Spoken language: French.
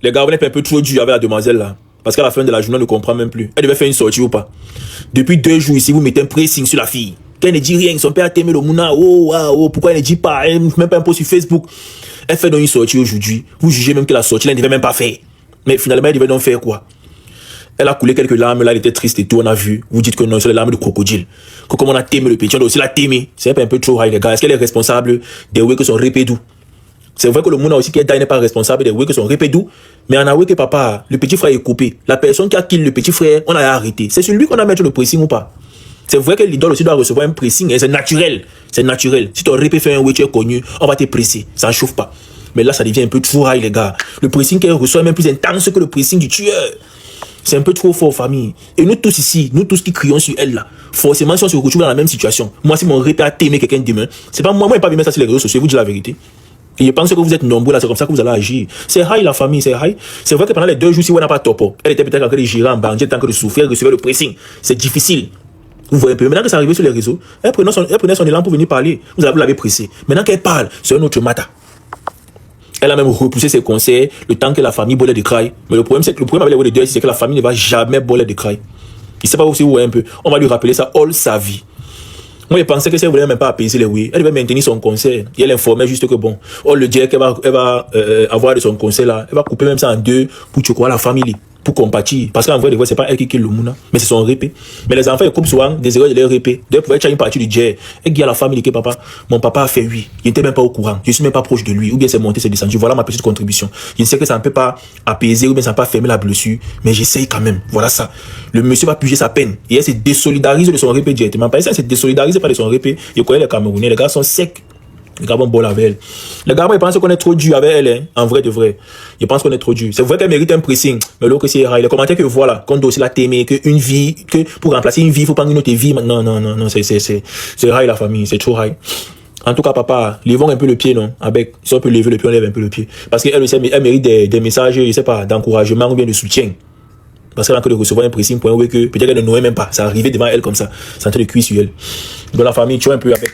Les gars, vous êtes un peu trop dur avec la demoiselle là. Parce qu'à la fin de la journée, on ne comprend même plus. Elle devait faire une sortie ou pas. Depuis 2 jours ici, vous mettez un pressing sur la fille. Quand elle ne dit rien, son père a aimé le mouna. Oh, pourquoi elle ne dit pas? Elle ne met même pas un post sur Facebook. Elle fait donc une sortie aujourd'hui. Vous jugez même que la sortie, elle ne devait même pas faire. Mais finalement, elle devait donc faire quoi? Elle a coulé quelques larmes, là, elle était triste et tout, on a vu. Vous dites que non, c'est les larmes de crocodile. Que comme on a témé le petit, on doit aussi la témer. C'est un peu trop high, les gars. Est-ce qu'elle est responsable des way que son répédou? C'est vrai que le monde aussi qui est n'est pas responsable des way que son répédou. Mais on a vu que papa, le petit frère est coupé. La personne qui a kill le petit frère, on a arrêté. C'est sur lui qu'on a mis le pressing ou pas? C'est vrai que l'idole aussi doit recevoir un pressing, et c'est naturel. C'est naturel. Si ton répé fait un way, tu es connu, on va te presser. Ça ne chauffe pas. Mais là, ça devient un peu trop high, les gars. Le pressing qu'elle reçoit est même plus intense que le pressing du tueur. C'est un peu trop fort, famille. Et nous tous ici, nous tous qui crions sur elle là, forcément, si on se retrouve dans la même situation, moi, si mon répé a témé quelqu'un demain, c'est pas moi, je n'ai pas vu mettre ça sur les réseaux sociaux, vous dites la vérité. Et je pense que vous êtes nombreux là, c'est comme ça que vous allez agir. C'est high la famille, c'est high. C'est vrai que pendant les 2 jours, si on n'a pas top, elle était peut-être en train de gérer en bandit, en train de souffrir, elle recevait le pressing. C'est difficile. Vous voyez un peu. Maintenant que c'est arrivé sur les réseaux, elle prenait son élan pour venir parler. Vous l'avez pressé. Maintenant qu'elle parle, c'est un autre matin. Elle a même repoussé ses conseils le temps que la famille boit de craie. Mais le problème avec les deux, c'est que la famille ne va jamais boire de craie. Il ne sait pas aussi où est un peu. On va lui rappeler ça all sa vie. Moi, je pensais que si elle ne voulait même pas apaiser les oui, elle devait maintenir son conseil. Et elle informait juste que bon, on le dit qu'elle va avoir de son conseil là, elle va couper même ça en 2 pour tu crois la famille, pour compatir. Parce qu'en vrai, c'est pas elle qui kill le mouna, mais c'est son répé. Mais les enfants, ils coupent souvent des erreurs de leur répé. Ils pouvaient faire une partie du jet. Et dit à la famille que papa, mon papa a fait oui. Il n'était même pas au courant. Je suis même pas proche de lui. Ou bien c'est monté, c'est descendu. Voilà ma petite contribution. Je sais que ça ne peut pas apaiser ou bien ça ne peut pas fermer la blessure, mais j'essaye quand même. Voilà ça. Le monsieur va puger sa peine. Et elle se désolidarise de son répé directement. Pas ça, elle se désolidarise pas de son répé. Je connais les Camerounais. Les gars sont secs. Les gars vont bol avec elle. Les gars, ils pensent qu'on est trop dur avec elle, hein. En vrai de vrai. Ils pensent qu'on est trop dur. C'est vrai qu'elle mérite un pressing. Mais l'autre, c'est les commentaires que voilà, qu'on doit aussi la témer, qu'une vie, que pour remplacer une vie, il faut prendre une autre vie. Non, c'est high la famille, c'est trop high. En tout cas, papa, levons un peu le pied, non? Avec, si on peut lever le pied, on lève un peu le pied. Parce qu'elle aussi, elle mérite des messages, je sais pas, d'encouragement ou bien de soutien. Parce qu'elle a que de recevoir un pressing pour un way que peut-être qu'elle ne nouait même pas. Ça arrivait devant elle comme ça. C'est en train de cuire sur elle. Donc la famille, tu vois un peu avec.